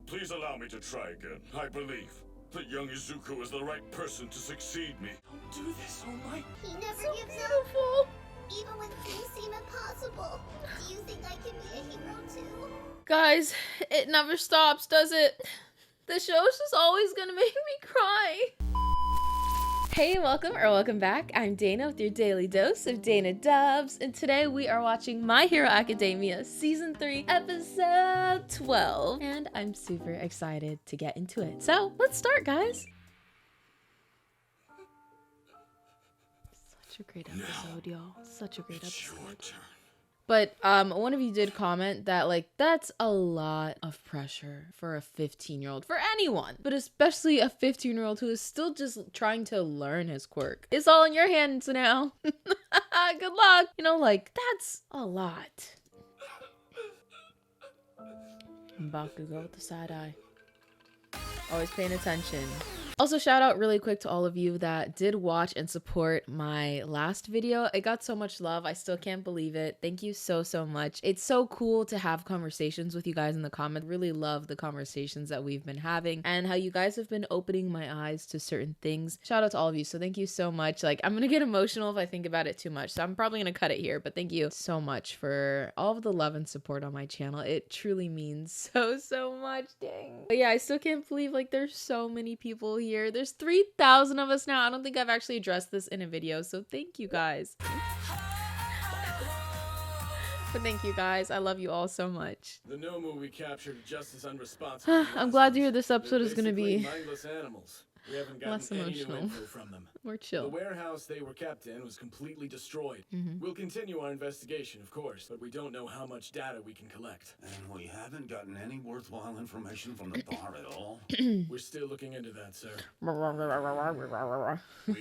Please allow me to try again. I believe that young Izuku is the right person to succeed me. Don't do this, All Might. He never So gives beautiful. up, even when things seem impossible. Do you think I can be a hero too? Guys, it never stops, does it? The show's just always gonna make me cry. Hey, welcome back. I'm Dana with your daily dose of Dana Dubs, and today we are watching My Hero Academia Season 3, Episode 12, and I'm super excited to get into it. So, let's start, guys. Such a great episode, y'all. Such a great It's your episode. turn. But one of you did comment that, like, that's a lot of pressure for a 15-year-old, for anyone, but especially a 15-year-old who is still just trying to learn his quirk. It's all in your hands now. Good luck. You know, like, that's a lot. Bakugo with the side eye. Always paying attention. Also, shout out really quick to all of you that did watch and support my last video. It got so much love. I still can't believe it. Thank you so much. It's so cool to have conversations with you guys in the comments. Really love the conversations that we've been having and how you guys have been opening my eyes to certain things. Shout out to all of you. So thank you so much. Like, I'm gonna get emotional if I think about it too much, so I'm probably gonna cut it here, but thank you so much for all of the love and support on my channel. It truly means so much. Dang. But yeah, I still can't believe, like, there's so many people here. There's 3,000 of us now. I don't think I've actually addressed this in a video, so thank you guys. But thank you guys. I love you all so much. The Nomu we captured are just as unresponsive. I'm glad to hear this episode is going to be mindless animals. We haven't gotten less any new emotional. info from them. more The chill. warehouse they were kept in was completely destroyed. We'll continue our investigation, of course, but we don't know how much data we can collect. And we haven't gotten any worthwhile information from the bar at all. We're still looking into that, sir. We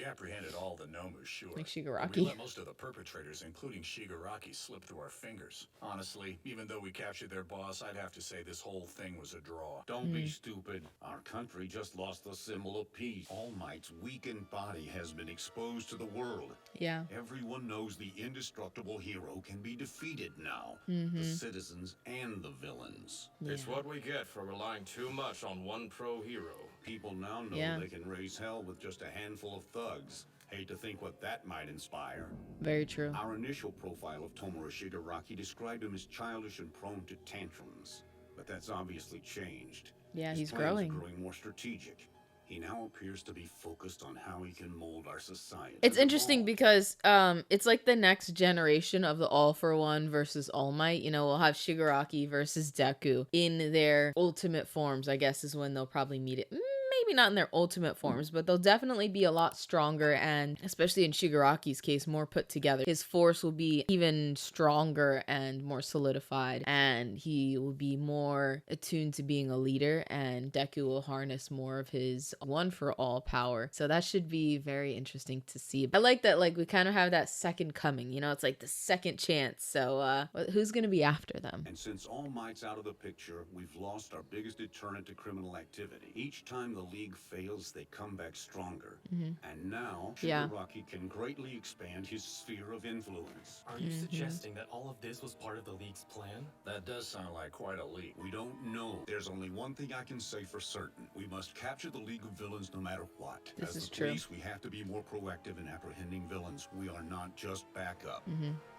apprehended all the Nomu, sure. Like But we Shigaraki. let most of the perpetrators, including Shigaraki, slip through our fingers. Honestly, even though we captured their boss, I'd have to say this whole thing was a draw. Don't be stupid. Our country just lost the symbol of peace. All Might's weakened body has been exposed to the world. Yeah. Everyone knows the indestructible hero can be defeated now. The citizens and the villains. It's what we get for relying too much on one pro hero. People now know Yeah. they can raise hell with just a handful of thugs. Hate to think what that might inspire. Very true. Our initial profile of Tomura Shigaraki described him as childish and prone to tantrums. But that's obviously changed. Yeah, His he's plans are growing. growing more strategic. He now appears to be focused on how he can mold our society. It's as a interesting whole. because it's like the next generation of the All for One versus All Might. You know, we'll have Shigaraki versus Deku in their ultimate forms, I guess, is when they'll probably meet it. Maybe not in their ultimate forms, but they'll definitely be a lot stronger, and especially in Shigaraki's case, more put together. His force will be even stronger and more solidified, and he will be more attuned to being a leader, and Deku will harness more of his one for all power. So that should be very interesting to see. I like that, like, we kind of have that second coming, you know, it's like the second chance. So who's gonna be after them? And since All Might's out of the picture, we've lost our biggest deterrent to criminal activity. Each time the League fails, they come back stronger. And now, Yeah. Shigaraki can greatly expand his sphere of influence. Are you suggesting that all of this was part of the League's plan? That does sound like quite a leap. We don't know. There's only one thing I can say for certain. We must capture the League of Villains no matter what. This As is the true. police, we have to be more proactive in apprehending villains. We are not just backup.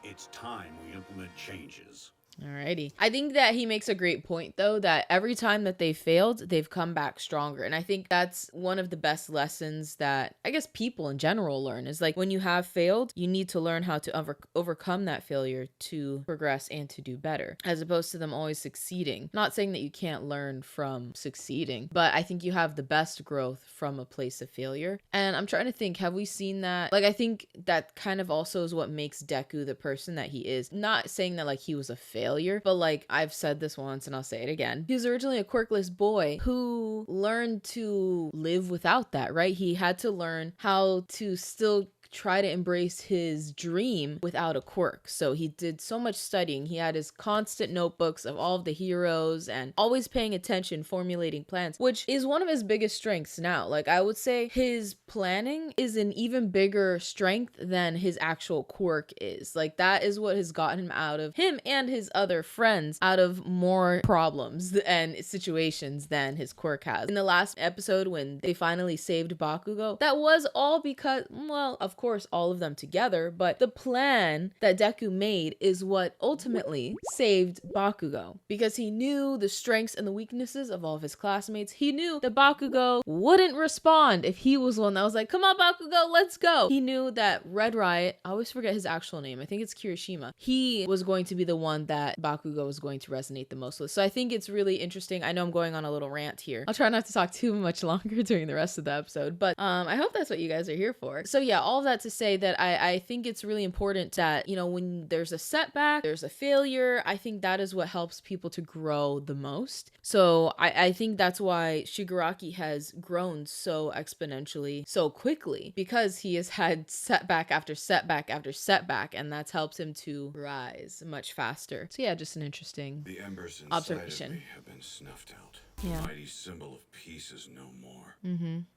It's time we implement changes. Alrighty. I think that he makes a great point, though, that every time that they failed, they've come back stronger. And I think that's one of the best lessons that I guess people in general learn is, like, when you have failed, you need to learn how to overcome that failure to progress and to do better, as opposed to them always succeeding. Not saying that you can't learn from succeeding, but I think you have the best growth from a place of failure. And I'm trying to think, have we seen that? Like, I think that kind of also is what makes Deku the person that he is. Not saying that, like, he was a failure, but, like, I've said this once and I'll say it again. He was originally a quirkless boy who learned to live without that, right? He had to learn how to still try to embrace his dream without a quirk. So he did so much studying. He had his constant notebooks of all of the heroes and always paying attention, formulating plans, which is one of his biggest strengths now. Like, I would say his planning is an even bigger strength than his actual quirk is. Like, that is what has gotten him and his other friends out of more problems and situations than his quirk has. In the last episode, when they finally saved Bakugo, that was all because, well, of course, all of them together, but the plan that Deku made is what ultimately saved Bakugo, because he knew the strengths and the weaknesses of all of his classmates. He knew that Bakugo wouldn't respond if he was one that was like, come on, Bakugo, let's go. He knew that Red Riot, I always forget his actual name, I think it's Kirishima, he was going to be the one that Bakugo was going to resonate the most with. So I think it's really interesting. I know I'm going on a little rant here. I'll try not to talk too much longer during the rest of the episode, but I hope that's what you guys are here for. So yeah, all of that to say that I think it's really important that, you know, when there's a setback, there's a failure, I think that is what helps people to grow the most. So I think that's why Shigaraki has grown so exponentially, so quickly, because he has had setback after setback after setback, and that's helped him to rise much faster. So yeah, just an interesting The embers inside observation. of me have been snuffed out. Yeah. The mighty symbol of peace is no more.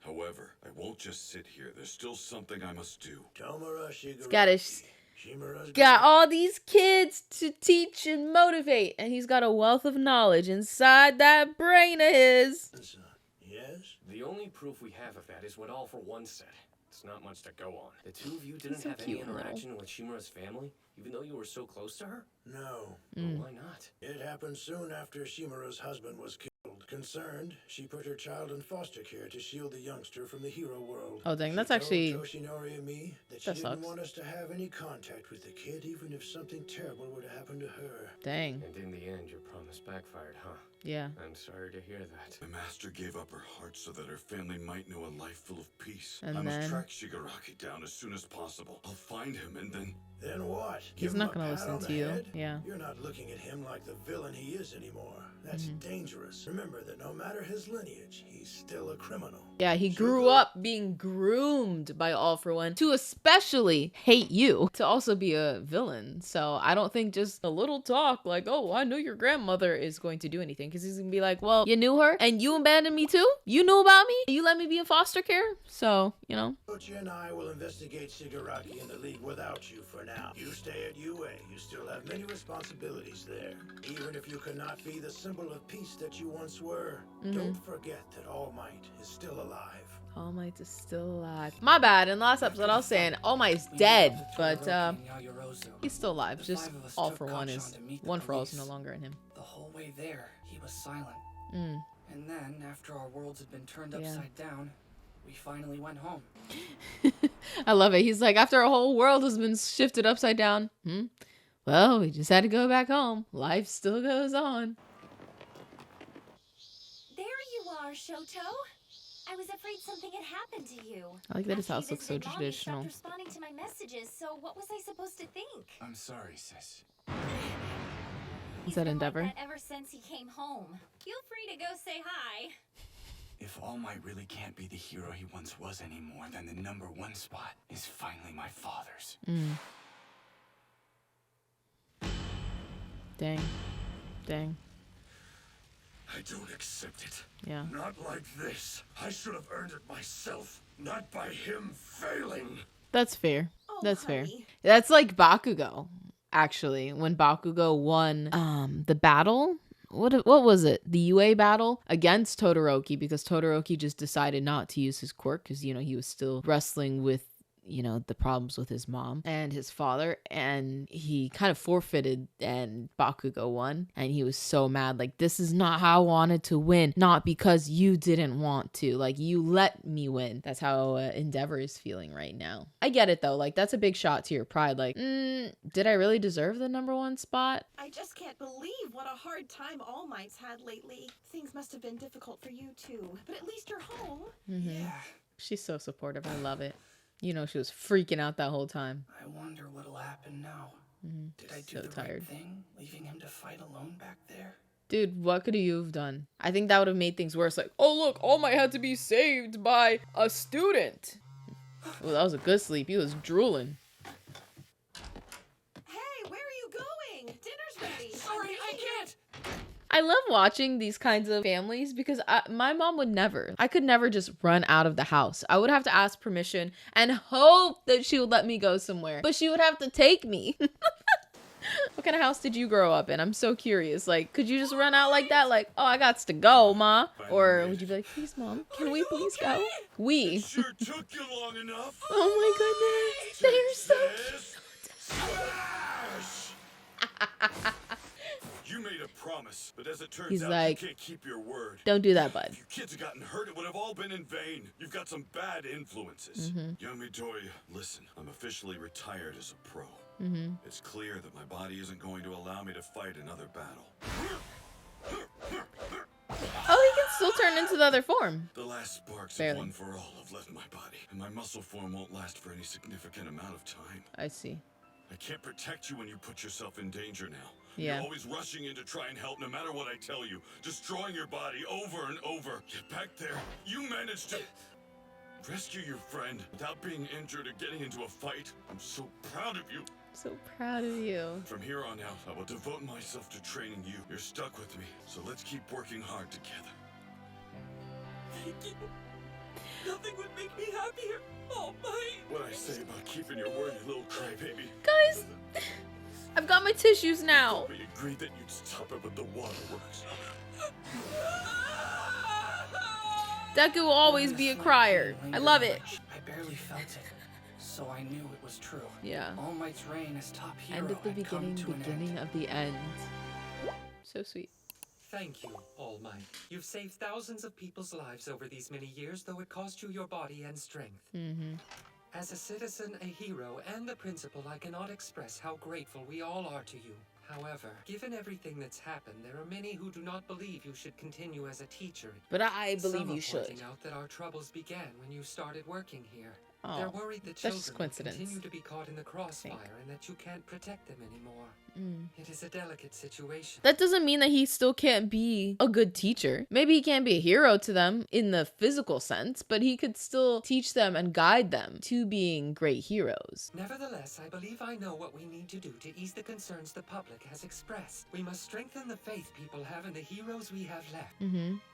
However, I won't just sit here. There's still something I must do. He's got all these kids to teach and motivate, and he's got a wealth of knowledge inside that brain of his. Yes? The only proof we have of that is what All for One said. It's not much to go on. The two of you didn't so have any cute, interaction with Shimura's family, even though you were so close to her? No. But why not? It happened soon after Shimura's husband was killed. Concerned, she put her child in foster care to shield the youngster from the hero world. Oh dang, that's She actually... told Yoshinori and me that she that didn't sucks. want us to have any contact with the kid, even if something terrible would happen to her. Dang. And in the end, your promise backfired, huh? Yeah. I'm sorry to hear that. The master gave up her heart so that her family might know a life full of peace. And I must then- track Shigaraki down as soon as possible. I'll find him and then... Then what? He's Give him not a gonna pat listen on to the you. head? Yeah. You're not looking at him like the villain he is anymore. That's dangerous. Remember that no matter his lineage, he's still a criminal. Yeah, he grew up being groomed by All for One to especially hate you, to also be a villain. So I don't think just a little talk like, oh, I knew your grandmother is going to do anything, because he's gonna be like, well, you knew her and you abandoned me too? You knew about me? You let me be in foster care? So, you know. Uchi and I will investigate Shigaraki in the League without you for now. You stay at UA. You still have many responsibilities there. Even if you cannot be the symbol of peace that you once were, don't forget that All Might is still alive. All Might is still alive. My bad. In the last episode, I was saying All Might's dead, but he's still alive. Just All for One is... One for All is no longer in him. The whole way there, he was silent. Mm. And then, after our worlds had been turned Yeah. upside down, we finally went home. I love it. He's like, after our whole world has been shifted upside down, well, we just had to go back home. Life still goes on. There you are, Shoto. I was afraid something had happened to you. I like that his After you house looks so visited Mommy, you stopped traditional. responding to my messages, so what was I supposed to think? I'm sorry, sis. Is He's that been Endeavor? Like that ever since he came home. Feel free to go say hi. If All Might really can't be the hero he once was anymore, then the #1 spot is finally my father's. Dang. Dang. I don't accept it. Yeah. Not like this. I should have earned it myself, not by him failing. That's fair. Oh, That's fair. honey. That's like Bakugo, actually. When Bakugo won the battle, what was it? The UA battle against Todoroki, because Todoroki just decided not to use his quirk because, you know, he was still wrestling with, you know, the problems with his mom and his father, and he kind of forfeited and Bakugo won, and he was so mad, like, this is not how I wanted to win, not because you didn't want to, like, you let me win. That's how Endeavor is feeling right now. I get it though, like, that's a big shot to your pride, like, did I really deserve the #1 spot? I just can't believe what a hard time All Might's had lately. Things must have been difficult for you too, but at least you're home. Yeah, She's so supportive. I love it. You know, she was freaking out that whole time. I wonder what'll happen now. Did I do So the tired. right thing, leaving him to fight alone back there? Dude, what could you have done? I think that would have made things worse. Like, oh look, All Might had to be saved by a student. Oh, that was a good sleep. He was drooling. Hey, where are you going? Dinner's ready. Sorry, I can't. I love watching these kinds of families because my mom would never. I could never just run out of the house. I would have to ask permission and hope that she would let me go somewhere. But she would have to take me. What kind of house did you grow up in? I'm so curious. Like, could you just run out like that? Like, oh, I got to go, ma. Or would you be like, please, mom, can we please go? We. Sure took you long enough. Oh my goodness. They're so Smash! You made a promise, but as it turns He's out, like, you can't keep your word. don't do that, bud. If you kids had gotten hurt, it would have all been in vain. You've got some bad influences. Young Midoriya, listen, I'm officially retired as a pro. It's clear that my body isn't going to allow me to fight another battle. Oh, he can still turn into the other form. The last sparks Barely. of one for all have left my body, and my muscle form won't last for any significant amount of time. I see. I can't protect you when you put yourself in danger now. Yeah. You're always rushing in to try and help no matter what I tell you, destroying your body over and over. Yet back there, you managed to rescue your friend without being injured or getting into a fight. I'm so proud of you. So proud of you. From here on out, I will devote myself to training you. You're stuck with me, so let's keep working hard together. Thank you. Nothing would make me happier. All Might. What I say about keeping your word, you little crybaby. Guys, I've got my tissues now. We agreed that you'd stop it with the waterworks. Deku will always be a crier. I love it. I barely felt it, so I knew it was true. Yeah. All Might's reign as top hero End of the had come to an beginning end. of the end. So sweet. Thank you, All Might. You've saved thousands of people's lives over these many years, though it cost you your body and strength. As a citizen, a hero, and the principal, I cannot express how grateful we all are to you. However, given everything that's happened, there are many who do not believe you should continue as a teacher. But I believe Some you are should. pointing out that our troubles began when you started working here. Oh, They're worried that that's just children will coincidence. continue to be caught in the crossfire and that you can't protect them anymore. It is a delicate situation. That doesn't mean that he still can't be a good teacher. Maybe he can't be a hero to them in the physical sense, but he could still teach them and guide them to being great heroes. Nevertheless, I believe I know what we need to do to ease the concerns the public has expressed. We must strengthen the faith people have in the heroes we have left.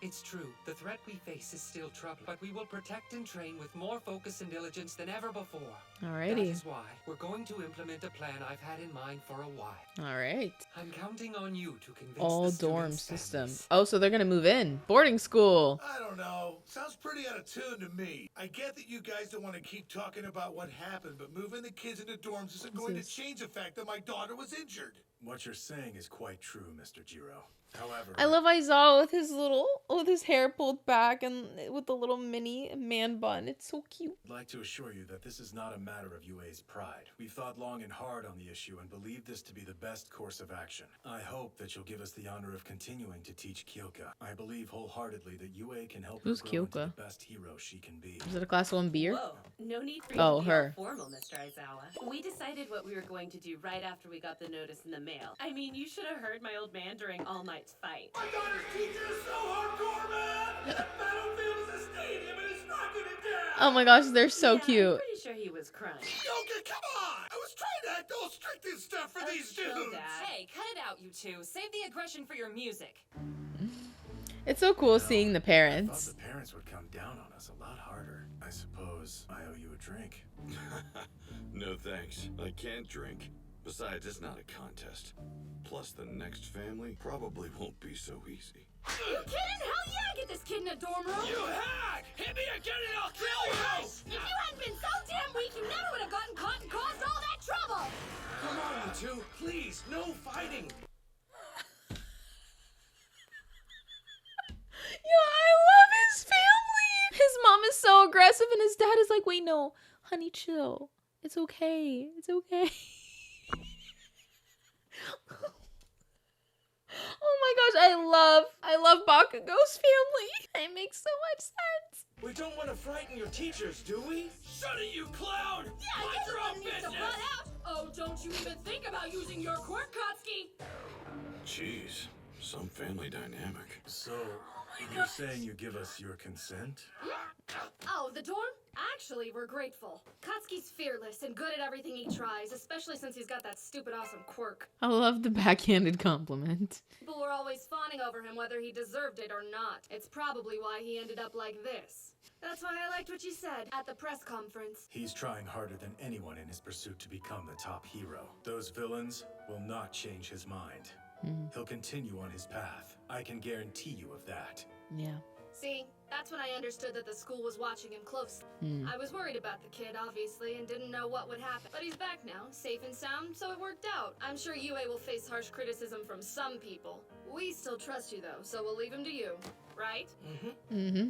It's true, the threat we face is still troubling, but we will protect and train with more focus and diligence than ever before. That Alrighty. is why we're going to implement a plan I've had in mind for a while. Alright. I'm counting on you to convince All the dorm students' system. families. Oh, so they're gonna move in. Boarding school. I don't know. Sounds pretty out of tune to me. I get that you guys don't want to keep talking about what happened, but moving the kids into dorms isn't going to change the fact that my daughter was injured. What you're saying is quite true, Mr. Jiro. However, I love Aizawa with his hair pulled back and with the little mini man bun. It's so cute. I'd like to assure you that this is not a matter of UA's pride. We've thought long and hard on the issue and believe this to be the best course of action. I hope that you'll give us the honor of continuing to teach Kyoka. I believe wholeheartedly that UA can help Who's her grow into Kyoka? the best hero she can be. Is it a class 1 beer? Whoa, no need for Oh, you to be her. all formal, Mr. Aizawa. We decided what we were going to do right after we got the notice in the mail. I mean, you should have heard my old man during All Might's fight. My daughter's teacher is so hardcore, man! That battlefield is a stadium and he's knocking it down! Oh my gosh, they're so Yeah, cute. I'm pretty sure he was crying. Yoga, come on! I was trying to act all strict and stuff for these chill, dudes! Dad. Hey, cut it out, you two. Save the aggression for your music. It's so cool seeing the I thought parents. the parents would come down on us a lot harder. I suppose I owe you a drink. No thanks. I can't drink. Besides, it's not a contest. Plus, the next family probably won't be so easy. You kidding? Hell yeah, get this kid in a dorm room. You hack! Hit me again and I'll kill you! If you hadn't been so damn weak, you never would have gotten caught and caused all that trouble. Come on, you two. Please, no fighting. Yo, I love his family. His mom is so aggressive and his dad is like, wait, no, honey, chill. It's okay. It's okay. Oh my gosh, I love Bakugo's family. It makes so much sense. We don't want to frighten your teachers, do we? Shut it, you clown! Yeah, I Mind guess your one own needs to business! butt out. Oh, don't you even think about using your quirk, Kotsky. Jeez, some family dynamic. So, you're saying you give us your consent? Oh, the dorm? Actually, we're grateful. Katsuki's fearless and good at everything he tries, especially since he's got that stupid awesome quirk. I love the backhanded compliment. People were always fawning over him whether he deserved it or not. It's probably why he ended up like this. That's why I liked what you said at the press conference. He's trying harder than anyone in his pursuit to become the top hero. Those villains will not change his mind. He'll continue on his path. I can guarantee you of that. Yeah. See, that's when I understood that the school was watching him closely. I was worried about the kid, obviously, and didn't know what would happen. But he's back now, safe and sound, so it worked out. I'm sure UA will face harsh criticism from some people. We still trust you, though, so we'll leave him to you. Right?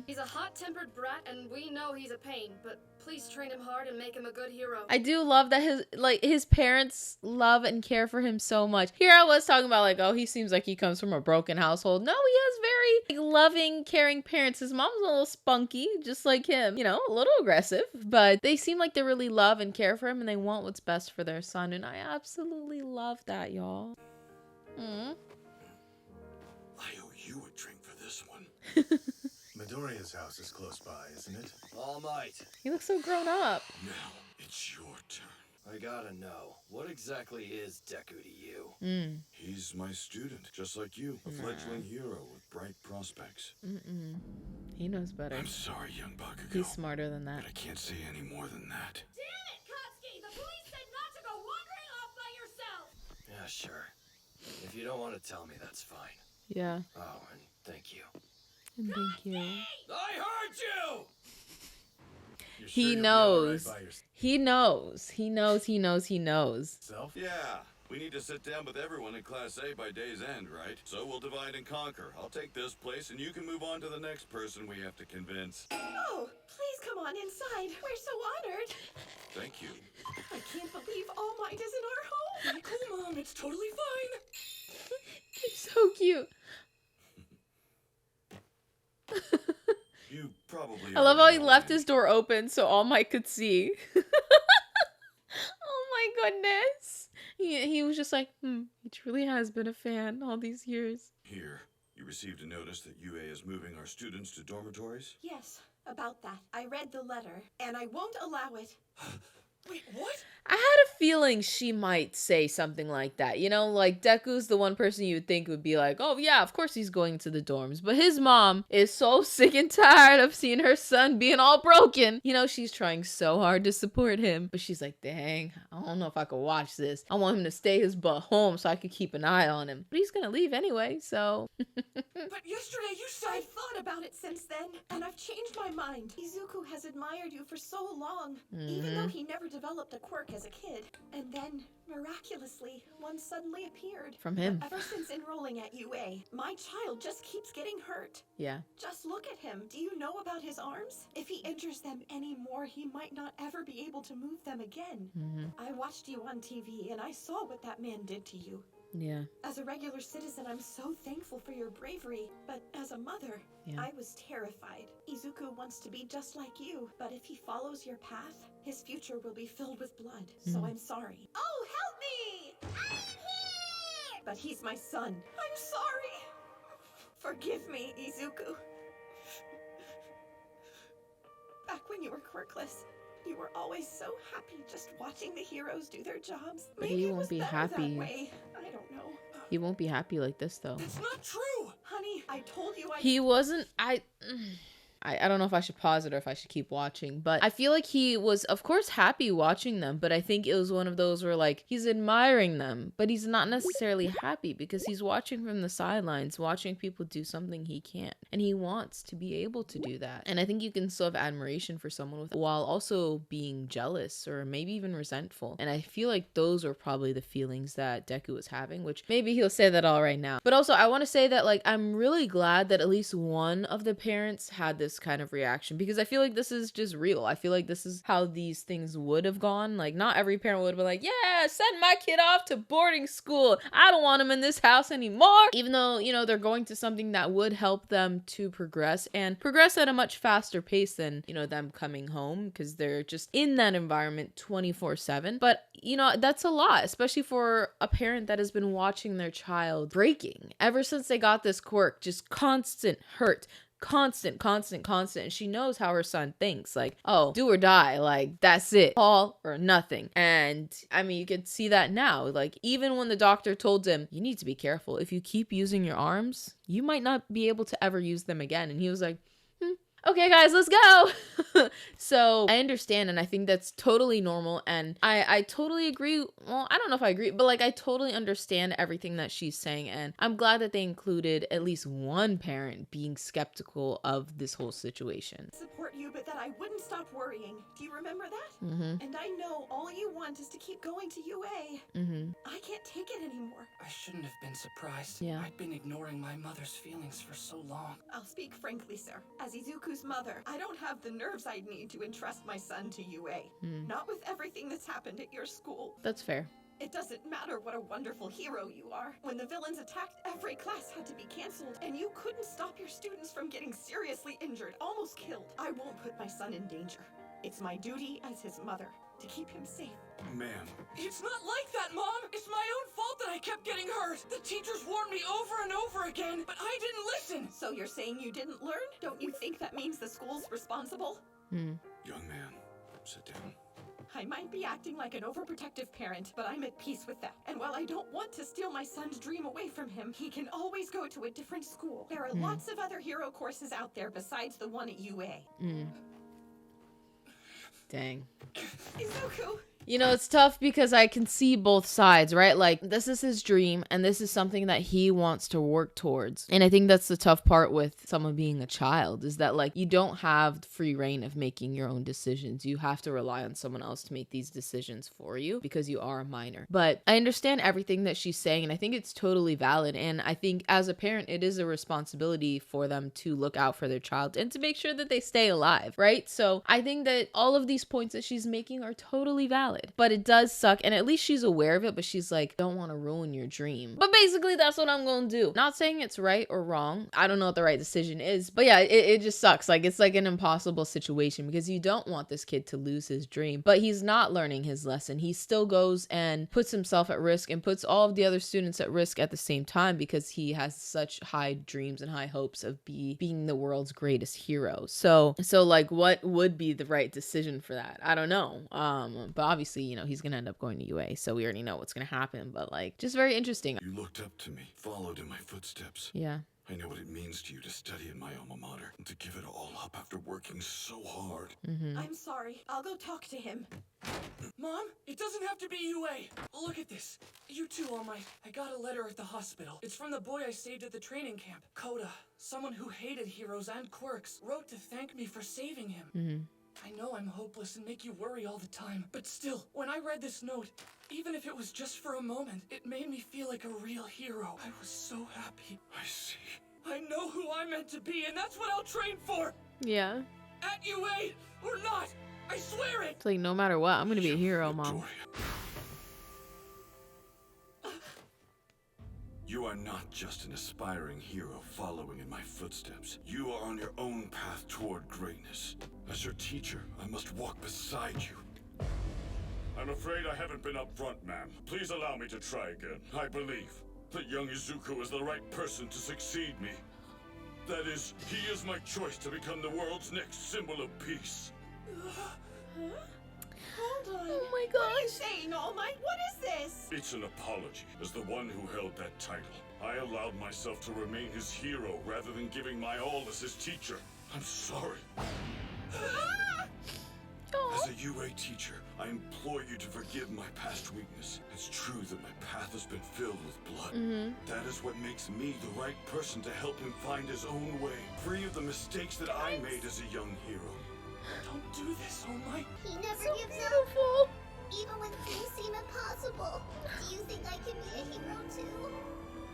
He's a hot-tempered brat, and we know he's a pain, but please train him hard and make him a good hero. I do love that his parents love and care for him so much. Here I was talking about like, oh, he seems like he comes from a broken household. No, he has very loving, caring parents. His mom's a little spunky, just like him, you know, a little aggressive, but they seem like they really love and care for him and they want what's best for their son. And I absolutely love that, y'all. I owe you a drink for this one. Midoriya's house is close by, isn't it? All Might. He looks so grown up. Now, it's your turn. I gotta know, what exactly is Deku to you? He's my student, just like you. A fledgling hero with bright prospects. He knows better. I'm sorry, young Bakugo. He's smarter than that. But I can't say any more than that. Damn it, Katsuki! The police said not to go wandering off by yourself! Yeah, sure. If you don't want to tell me, that's fine. Yeah. Oh, and thank you. And thank you. I heard you! You're sure He you'll be knows. all right by yourself? He knows. Yeah, we need to sit down with everyone in Class A by day's end, right? So we'll divide and conquer. I'll take this place, and you can move on to the next person we have to convince. Oh, please come on inside. We're so honored. Thank you. I can't believe All Might is in our home. Be cool, Mom. It's totally fine. He's so cute. You probably. I love how he already know left it. his door open so All Might could see. Oh my goodness. He was just like, he truly has been a fan all these years. Here, you received a notice that UA is moving our students to dormitories? Yes, about that. I read the letter, and I won't allow it. Wait, what? I had a feeling she might say something like that. You know, like Deku's the one person you would think would be like, oh yeah, of course he's going to the dorms. But his mom is so sick and tired of seeing her son being all broken. You know, she's trying so hard to support him. But she's like, dang, I don't know if I could watch this. I want him to stay his butt home so I could keep an eye on him. But he's gonna leave anyway, so. But yesterday you said... I've thought about it since then, and I've changed my mind. Izuku has admired you for so long, even though he never developed a quirk as a kid. And then, miraculously, one suddenly appeared. From him. Ever since enrolling at UA, my child just keeps getting hurt. Yeah. Just look at him. Do you know about his arms? If he injures them anymore, he might not ever be able to move them again. I watched you on TV, and I saw what that man did to you. Yeah. As a regular citizen, I'm so thankful for your bravery, but as a mother, I was terrified. Izuku wants to be just like you, but if he follows your path, his future will be filled with blood, so I'm sorry. Oh, help me! I'm here! But he's my son. I'm sorry! Forgive me, Izuku. Back when you were quirkless, you were always so happy just watching the heroes do their jobs. But Maybe he it won't was be better happy. that way. I don't know. He won't be happy like this though. It's not true. Honey, I told you I... He wasn't. I don't know if I should pause it or if I should keep watching, but I feel like he was, of course, happy watching them, but I think it was one of those where, like, he's admiring them, but he's not necessarily happy because he's watching from the sidelines, watching people do something he can't, and he wants to be able to do that. And I think you can still have admiration for someone with, while also being jealous or maybe even resentful. And I feel like those are probably the feelings that Deku was having, which maybe he'll say that all right now. But also, I want to say that, like, I'm really glad that at least one of the parents had this kind of reaction, because I feel like this is just real. I feel like this is how these things would have gone. Like, not every parent would have been like, yeah, send my kid off to boarding school. I don't want him in this house anymore. Even though, you know, they're going to something that would help them to progress and progress at a much faster pace than, you know, them coming home, because they're just in that environment 24/7. But, you know, that's a lot, especially for a parent that has been watching their child breaking ever since they got this quirk, just constant hurt, constant. And she knows how her son thinks. Like, oh, do or die. Like, that's it. All or nothing. And I mean, you could see that now. Like, even when the doctor told him, you need to be careful. If you keep using your arms, you might not be able to ever use them again. And he was like, okay, guys, let's go. So I understand, and I think that's totally normal, and I totally agree. Well, I don't know if I agree, but like I totally understand everything that she's saying, and I'm glad that they included at least one parent being skeptical of this whole situation. Support you, but that I wouldn't stop worrying. Do you remember that? Mm-hmm. And I know all you want is to keep going to UA. Mm-hmm. I can't take it anymore. I shouldn't have been surprised. Yeah. I'd been ignoring my mother's feelings for so long. I'll speak frankly, sir. As Izuku's mother, I don't have the nerves I'd need to entrust my son to UA. Not with everything that's happened at your school. That's fair. It doesn't matter what a wonderful hero you are. When the villains attacked, every class had to be canceled, and you couldn't stop your students from getting seriously injured, almost killed. I won't put my son in danger. It's my duty as his mother to keep him safe. Ma'am. It's not like that, Mom! It's my own fault that I kept getting hurt! The teachers warned me over and over again, but I didn't listen! So you're saying you didn't learn? Don't you think that means the school's responsible? Young man, sit down. I might be acting like an overprotective parent, but I'm at peace with that. And while I don't want to steal my son's dream away from him, he can always go to a different school. There are lots of other hero courses out there besides the one at UA. Dang. Izuku! You know, it's tough because I can see both sides, right? Like, this is his dream, and this is something that he wants to work towards. And I think that's the tough part with someone being a child, is that, like, you don't have free reign of making your own decisions. You have to rely on someone else to make these decisions for you because you are a minor. But I understand everything that she's saying, and I think it's totally valid. And I think as a parent, it is a responsibility for them to look out for their child and to make sure that they stay alive, right? So I think that all of these points that she's making are totally valid. But it does suck, and at least she's aware of it, but she's like, don't want to ruin your dream. But basically, that's what I'm gonna do. Not saying it's right or wrong. I don't know what the right decision is, but yeah, it just sucks. Like, it's like an impossible situation because you don't want this kid to lose his dream, but he's not learning his lesson. He still goes and puts himself at risk and puts all of the other students at risk at the same time because he has such high dreams and high hopes of being the world's greatest hero. So like, what would be the right decision for that? I don't know. But obviously, you know, he's gonna end up going to UA, so we already know what's gonna happen, but like, just very interesting. You looked up to me, followed in my footsteps. Yeah. I know what it means to you to study in my alma mater and to give it all up after working so hard. I'm sorry. I'll go talk to him. Mom, it doesn't have to be UA. Look at this. You too, All Might. I got a letter at the hospital. It's from the boy I saved at the training camp. Coda, someone who hated heroes and quirks, wrote to thank me for saving him. I know I'm hopeless and make you worry all the time, but still, when I read this note, even if it was just for a moment, it made me feel like a real hero. I was so happy. I see. I know who I'm meant to be, and that's what I'll train for! Yeah. At UA or not! I swear it! It's like, no matter what, I'm gonna be a hero, Mom. You are not just an aspiring hero following in my footsteps. You are on your own path toward greatness. As your teacher, I must walk beside you. I'm afraid I haven't been upfront, ma'am. Please allow me to try again. I believe that young Izuku is the right person to succeed me. That is, he is my choice to become the world's next symbol of peace. Hold on. Oh my What are you gosh. saying, All Might? What is this? It's an apology. As the one who held that title, I allowed myself to remain his hero rather than giving my all as his teacher. I'm sorry. As a UA teacher, I implore you to forgive my past weakness. It's true that my path has been filled with blood. That is what makes me the right person to help him find his own way, free of the mistakes that I made as a young hero. Don't do this, All Might. He never So gives beautiful. up, even when things seem impossible. Do you think I can be a hero too?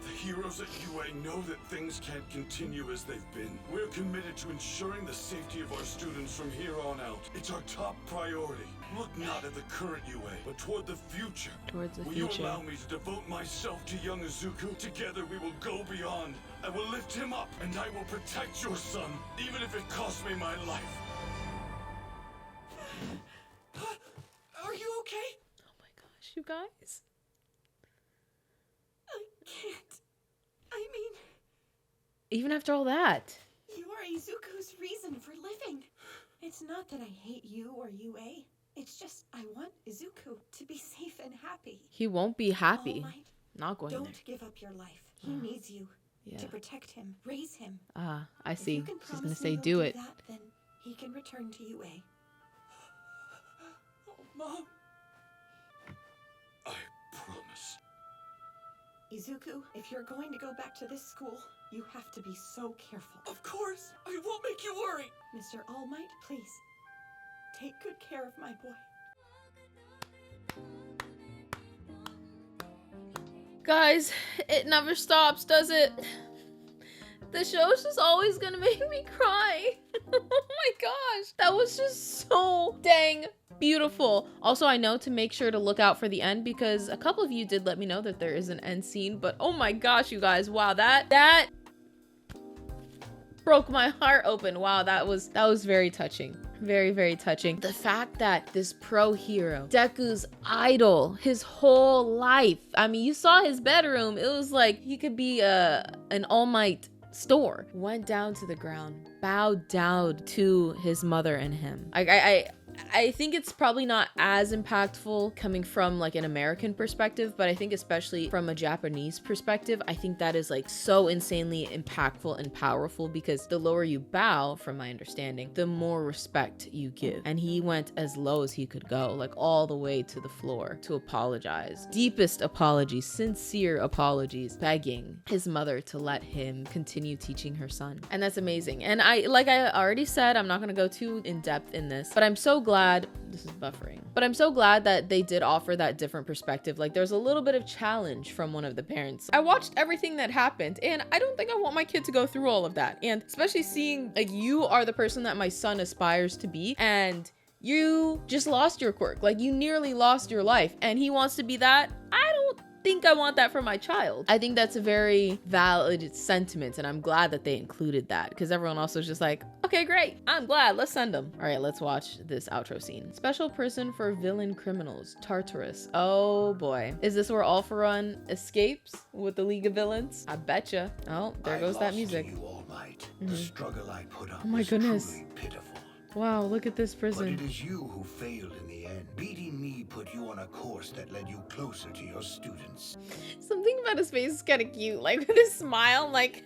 The heroes at UA know that things can't continue as they've been. We're committed to ensuring the safety of our students from here on out. It's our top priority. Look not at the current UA, but toward the future. Towards the Will future. you allow me to devote myself to young Izuku? Together we will go beyond. I will lift him up, and I will protect your son, even if it costs me my life. Are you okay? Oh my gosh, you guys. I can't. I mean, Even after all that. You are Izuku's reason for living. It's not that I hate you or UA. It's just I want Izuku to be safe and happy. He won't be happy. All Might, not going don't there. give up your life. He needs you to protect him, raise him. Ah, I see. She's gonna me say you'll do it. That, then he can return to UA. Oh, Mom. I promise. Izuku, if you're going to go back to this school, you have to be so careful. Of course. I won't make you worry. Mr. All Might, please. Take good care of my boy. Guys, it never stops, does it? The show's just always gonna make me cry. Oh my gosh, that was just so dang beautiful. Also, I know to make sure to look out for the end because a couple of you did let me know that there is an end scene, but oh my gosh, you guys, wow, that broke my heart open. Wow, that was very touching. Very, very touching. The fact that this pro hero, Deku's idol, his whole life. I mean, you saw his bedroom. It was like he could be an All Might store. Went down to the ground, bowed down to his mother and him. I think it's probably not as impactful coming from like an American perspective, but I think especially from a Japanese perspective, I think that is like so insanely impactful and powerful because the lower you bow, from my understanding, the more respect you give. And he went as low as he could go, like all the way to the floor to apologize. Deepest apologies, sincere apologies, begging his mother to let him continue teaching her son. And that's amazing. And like I already said, I'm not gonna go too in depth in this, but I'm so glad, this is buffering, but I'm so glad that they did offer that different perspective. Like there's a little bit of challenge from one of the parents. I watched everything that happened and I don't think I want my kid to go through all of that. And especially seeing like you are the person that my son aspires to be and you just lost your quirk. Like you nearly lost your life and he wants to be that. I don't think I want that for my child. I think that's a very valid sentiment and I'm glad that they included that because everyone else was just like, okay, great. I'm glad. Let's send them. All right, let's watch this outro scene. Special person for villain criminals, Tartarus. Oh boy. Is this where All For One escapes with the League of Villains? I betcha. Oh, there goes that music. You, All Might. The struggle I put up Oh my was goodness. truly pitiful. Wow, look at this But prison. it is you who failed in the end. Beating me put you on a course that led you closer to your students. Something about his face is kind of cute. Like with his smile, like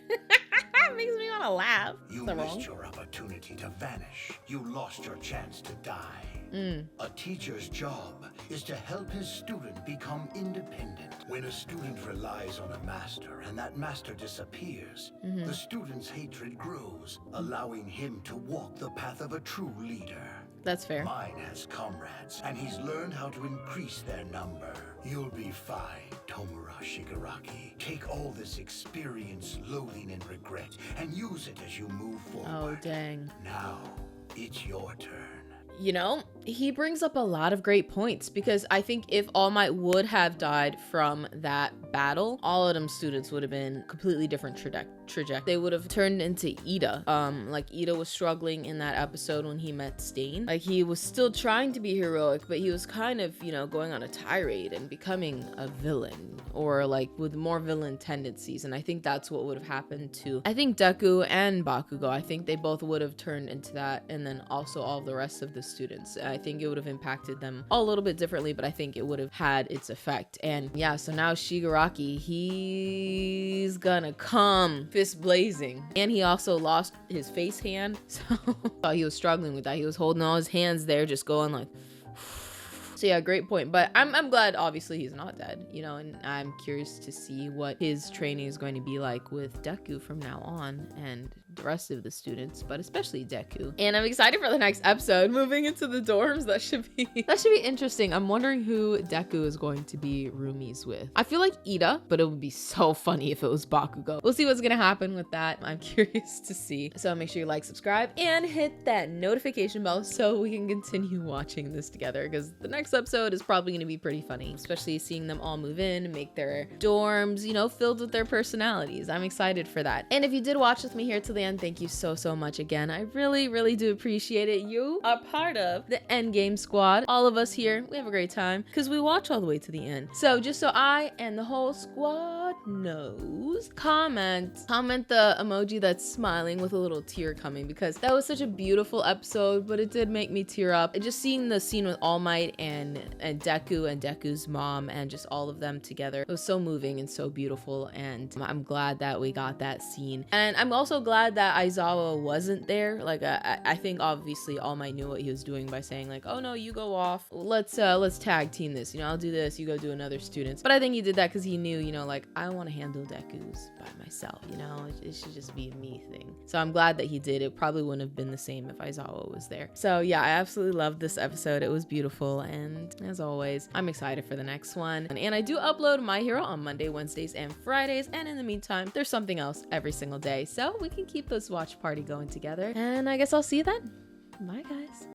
makes me want to laugh. You Is that missed wrong? your opportunity to vanish. You lost your chance to die. A teacher's job is to help his student become independent. When a student relies on a master and that master disappears, the student's hatred grows, allowing him to walk the path of a true leader. That's fair. Mine has comrades, and he's learned how to increase their number. You'll be fine, Tomura Shigaraki. Take all this experience, loathing, and regret, and use it as you move forward. Oh, dang. Now, it's your turn. You know, he brings up a lot of great points because I think if All Might would have died from that battle, all of them students would have been completely different trajectory. They would have turned into Ida. Like Ida was struggling in that episode when he met Stain. Like he was still trying to be heroic, but he was kind of, you know, going on a tirade and becoming a villain or like with more villain tendencies. And I think that's what would have happened to, I think Deku and Bakugo. I think they both would have turned into that. And then also all of the rest of the students. I think it would have impacted them all a little bit differently, but I think it would have had its effect. And yeah, so now Shigaraki, he's gonna come fist blazing. And he also lost his face hand. So he was struggling with that. He was holding all his hands there, just going like, so yeah, great point. But I'm glad obviously he's not dead, you know, and I'm curious to see what his training is going to be like with Deku from now on and the rest of the students, but especially Deku. And I'm excited for the next episode, moving into the dorms. That should be interesting. I'm wondering who Deku is going to be roomies with. I feel like Ida, but it would be so funny if it was Bakugo. We'll see what's gonna happen with that. I'm curious to see. So make sure you like, subscribe, and hit that notification bell so we can continue watching this together, because the next episode is probably gonna be pretty funny, especially seeing them all move in, make their dorms, you know, filled with their personalities. I'm excited for that. And if you did watch with me here to the end, thank you so much again. I really do appreciate it. You are part of the Endgame squad. All of us here, we have a great time because we watch all the way to the end. So just so I and the whole squad knows, comment the emoji that's smiling with a little tear coming, because that was such a beautiful episode, but it did make me tear up. And just seeing the scene with All Might and Deku and Deku's mom and just all of them together, it was so moving and so beautiful, and I'm glad that we got that scene. And I'm also glad that Aizawa wasn't there. Like I think obviously All Might knew what he was doing by saying like, oh no, you go off, let's tag team this, you know, I'll do this, you go do another students. But I think he did that because he knew, you know, like, I want to handle Deku's by myself, you know, it should just be a me thing. So I'm glad that he did. It probably wouldn't have been the same if Aizawa was there. So yeah, I absolutely loved this episode. It was beautiful, and as always, I'm excited for the next one. And I do upload My Hero on Monday, Wednesdays, and Fridays, and in the meantime, there's something else every single day, so we can keep this watch party going together. And I guess I'll see you then. Bye guys.